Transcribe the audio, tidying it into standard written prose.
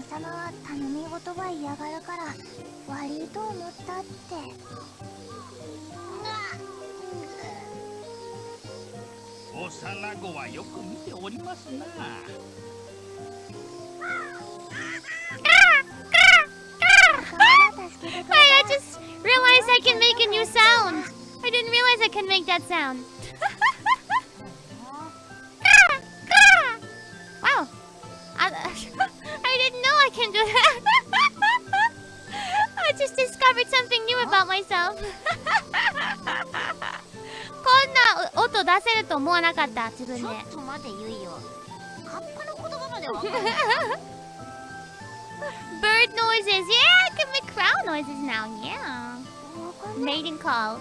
様は頼み事は嫌がるから悪いと思ったって。幼子はよく見ておりますな。Wait, I just realized I can make a new sound. I didn't realize I can make that sound. Wow. I didn't know I can do that. I just discovered something new about myself. こんな音出せると思わなかった、自分で。ちょっと待て、ゆいよ。カッパの言葉までわかんない。Bird noises. Yeah, I can make crow noises now. Yeah. Mating call.